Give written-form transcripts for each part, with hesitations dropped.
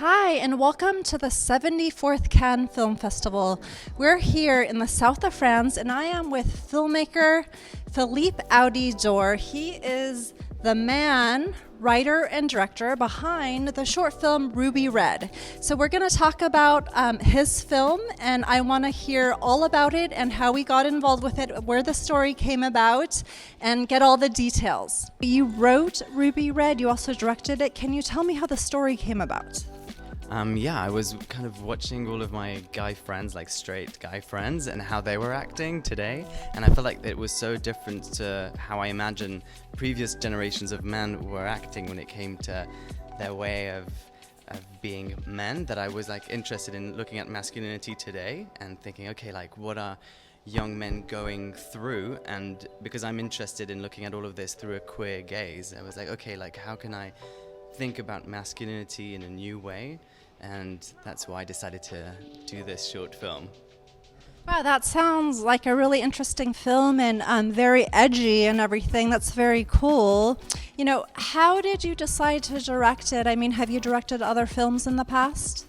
Hi, and welcome to the 74th Cannes Film Festival. We're here in the south of France, and I am with filmmaker Philippe Audi-Dor. He is the man, writer, and director behind the short film Ruby Red. So we're going to talk about his film, and I want to hear all about it and how we got involved with it, where the story came about, and get all the details. You wrote Ruby Red, you also directed it. Can you tell me how the story came about? I was kind of watching all of my guy friends, like straight guy friends, and how they were acting today, and I felt like it was so different to how I imagine previous generations of men were acting when it came to their way of being men, that I was like interested in looking at masculinity today and thinking, okay, like what are young men going through? And because I'm interested in looking at all of this through a queer gaze, I was like, okay, like how can I think about masculinity in a new way? And that's why I decided to do this short film. Wow, that sounds like a really interesting film and very edgy and everything. That's very cool. You know, how did you decide to direct it? I mean, have you directed other films in the past?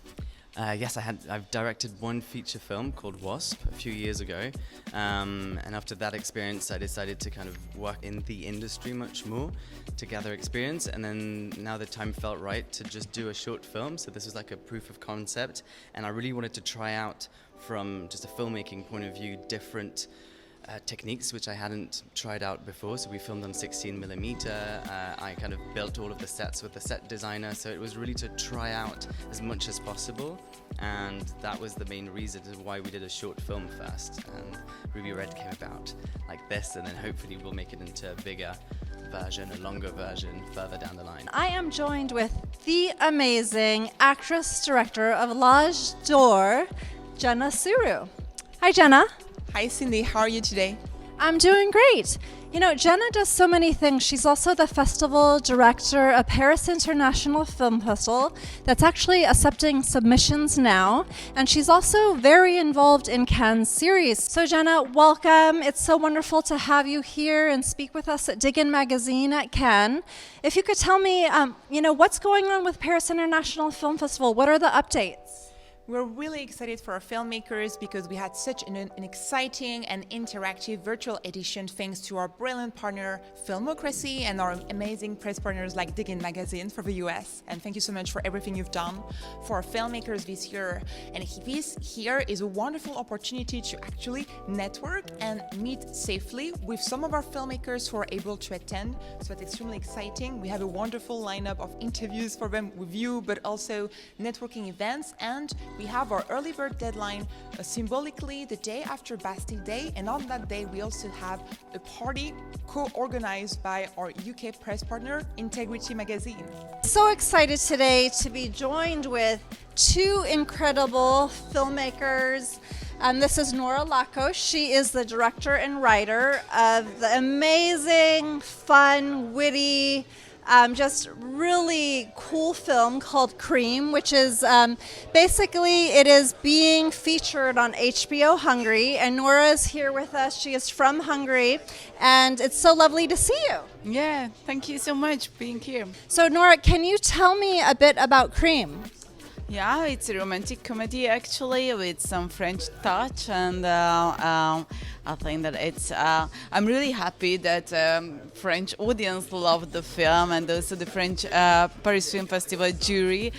Yes, I've directed one feature film called Wasp a few years ago, and after that experience I decided to kind of work in the industry much more to gather experience, and then now the time felt right to just do a short film, so this was like a proof of concept, and I really wanted to try out from just a filmmaking point of view different techniques which I hadn't tried out before. So we filmed on 16mm. I kind of built all of the sets with the set designer, so it was really to try out as much as possible, and that was the main reason why we did a short film first, and Ruby Red came about like this, and then hopefully we'll make it into a bigger version, a longer version further down the line. I am joined with the amazing actress-director of L'Age d'Or, Jenna Suru. Hi, Jenna. Hi Cindy, how are you today? I'm doing great. You know, Jenna does so many things. She's also the festival director of Paris International Film Festival that's actually accepting submissions now. And she's also very involved in Cannes series. So Jenna, welcome. It's so wonderful to have you here and speak with us at Dig In Magazine at Cannes. If you could tell me, what's going on with Paris International Film Festival? What are the updates? We're really excited for our filmmakers because we had such an exciting and interactive virtual edition thanks to our brilliant partner Filmocracy and our amazing press partners like Dig In Magazine for the US. And thank you so much for everything you've done for our filmmakers this year. And this here is a wonderful opportunity to actually network and meet safely with some of our filmmakers who are able to attend. So it's extremely exciting. We have a wonderful lineup of interviews for them with you, but also networking events, and we have our early bird deadline symbolically the day after Bastille Day, and on that day we also have a party co-organized by our UK press partner Integrity Magazine. So excited today to be joined with two incredible filmmakers. This is Nora Locko. She is the director and writer of the amazing, fun, witty, just really cool film called Cream, which is basically it is being featured on HBO Hungary, and Nora is here with us. She is from Hungary, and it's so lovely to see you. Yeah, thank you so much for being here. So Nora, can you tell me a bit about Cream? Yeah, it's a romantic comedy actually with some French touch, and I think that it's. I'm really happy that French audience loved the film, and also the French Paris Film Festival jury,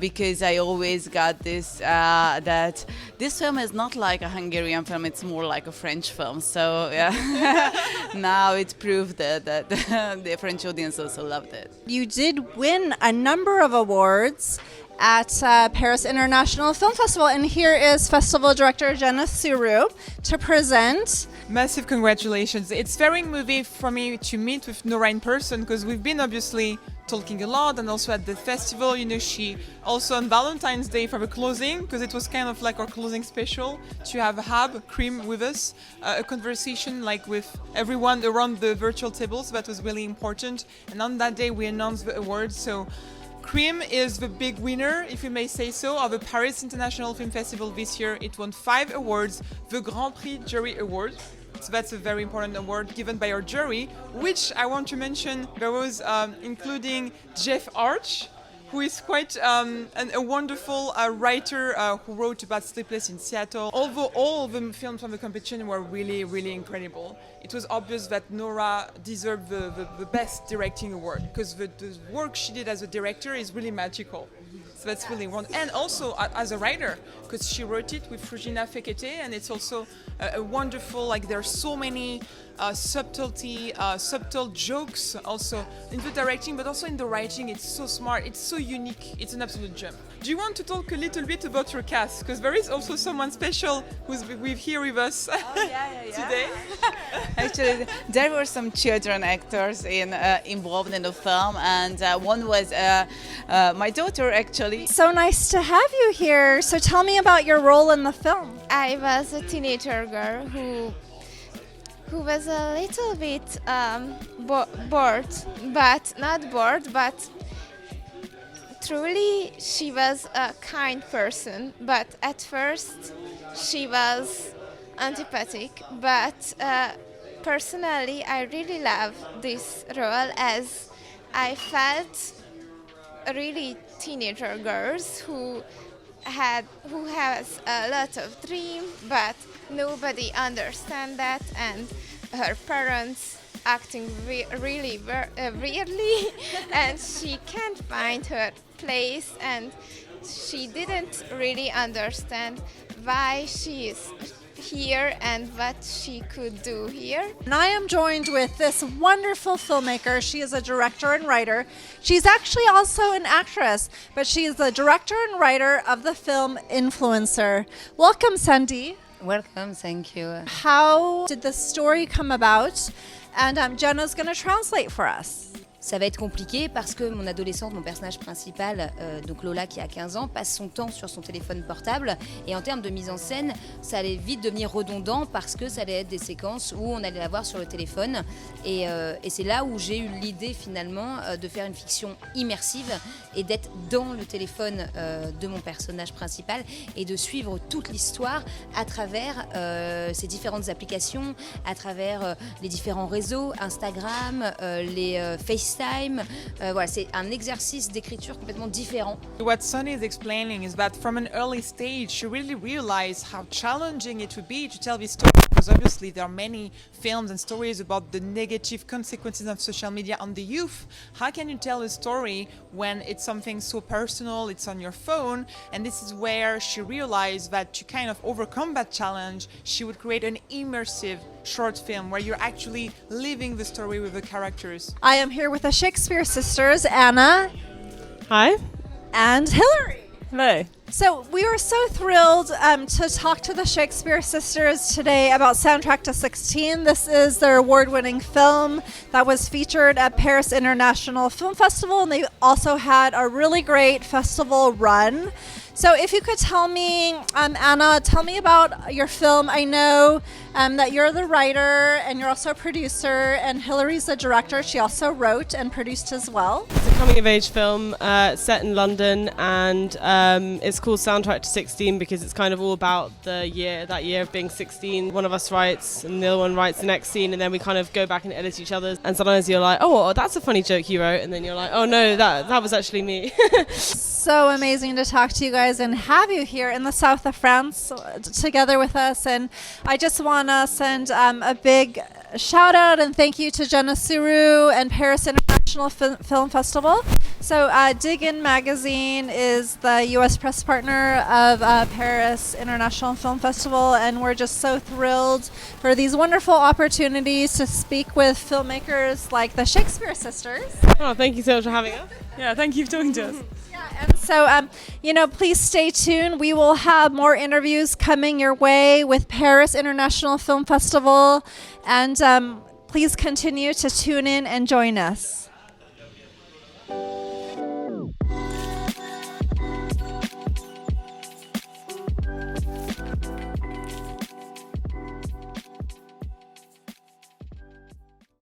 because I always got this that this film is not like a Hungarian film; it's more like a French film. So yeah, now it proved that the French audience also loved it. You did win a number of awards at Paris International Film Festival, and here is Festival Director Jenna Suru to present. Massive congratulations. It's very moving for me to meet with Nora in person because we've been obviously talking a lot, and also at the festival, she also on Valentine's Day for the closing, because it was kind of like our closing special to have Hab Cream with us, a conversation like with everyone around the virtual table, so that was really important. And on that day we announced the awards. So Cream is the big winner, if you may say so, of the Paris International Film Festival this year. It won 5 awards, the Grand Prix Jury Award. So that's a very important award given by our jury, which I want to mention, there was including Jeff Arch, who is quite a wonderful writer who wrote about Sleepless in Seattle. Although all the films from the competition were really, really incredible, it was obvious that Nora deserved the best directing award because the work she did as a director is really magical. So that's really wonderful. And also as a writer, because she wrote it with Regina Fekete, and it's also a wonderful, like there are so many subtle jokes also in the directing, but also in the writing. It's so smart, it's so unique, it's an absolute gem. Do you want to talk a little bit about your cast? Because there is also someone special who's here with us today. Actually, there were some children actors involved in the film, and one was my daughter, actually. So nice to have you here. So tell me about your role in the film. I was a teenager girl who was a little bit bored, but not bored, but truly she was a kind person. But at first she was antipathic, but personally I really love this role as I felt really teenager girls who has a lot of dream, but nobody understand that, and her parents acting really weirdly, and she can't find her place, and she didn't really understand why she is here and what she could do here. And I am joined with this wonderful filmmaker. She is a director and writer. She's actually also an actress, but she is the director and writer of the film Influencer. Welcome, Sandy. Welcome, thank you. How did the story come about? And Jenna's going to translate for us. Ça va être compliqué parce que mon adolescente, mon personnage principal, donc Lola qui a 15 ans, passe son temps sur son téléphone portable, et en termes de mise en scène, ça allait vite devenir redondant parce que ça allait être des séquences où on allait la voir sur le téléphone, et c'est là où j'ai eu l'idée finalement de faire une fiction immersive et d'être dans le téléphone de mon personnage principal et de suivre toute l'histoire à travers ces différentes applications, à travers les différents réseaux, Instagram, les FaceTime. Voilà, c'est un exercice d'écriture complètement différent. What Sunny is explaining is that from an early stage, she really realized how challenging it would be to tell this story, because obviously there are many films and stories about the negative consequences of social media on the youth. How can you tell a story when it's something so personal, it's on your phone? And this is where she realized that to kind of overcome that challenge, she would create an immersive short film where you're actually living the story with the characters. I am here with the Shakespeare sisters, Anna. Hi. And Hillary. Hello. So we were so thrilled to talk to the Shakespeare sisters today about Soundtrack to 16. This is their award-winning film that was featured at Paris International Film Festival, and they also had a really great festival run. So if you could tell me, Anna, tell me about your film. I know that you're the writer and you're also a producer, and Hillary's the director. She also wrote and produced as well. It's a coming-of-age film set in London, and it's called Soundtrack to 16 because it's kind of all about that year of being 16. One of us writes and the other one writes the next scene, and then we kind of go back and edit each other's. And sometimes you're like, oh, that's a funny joke you wrote, and then you're like, oh no, that was actually me. So amazing to talk to you guys and have you here in the south of France together with us. And I just want to send a big shout out and thank you to Jenna Suru and Paris International Film Festival. So Dig In Magazine is the U.S. press partner of Paris International Film Festival, and we're just so thrilled for these wonderful opportunities to speak with filmmakers like the Shakespeare sisters. Oh, thank you so much for having us. Yeah, thank you for talking to us. And so, please stay tuned. We will have more interviews coming your way with Paris International Film Festival. And please continue to tune in and join us.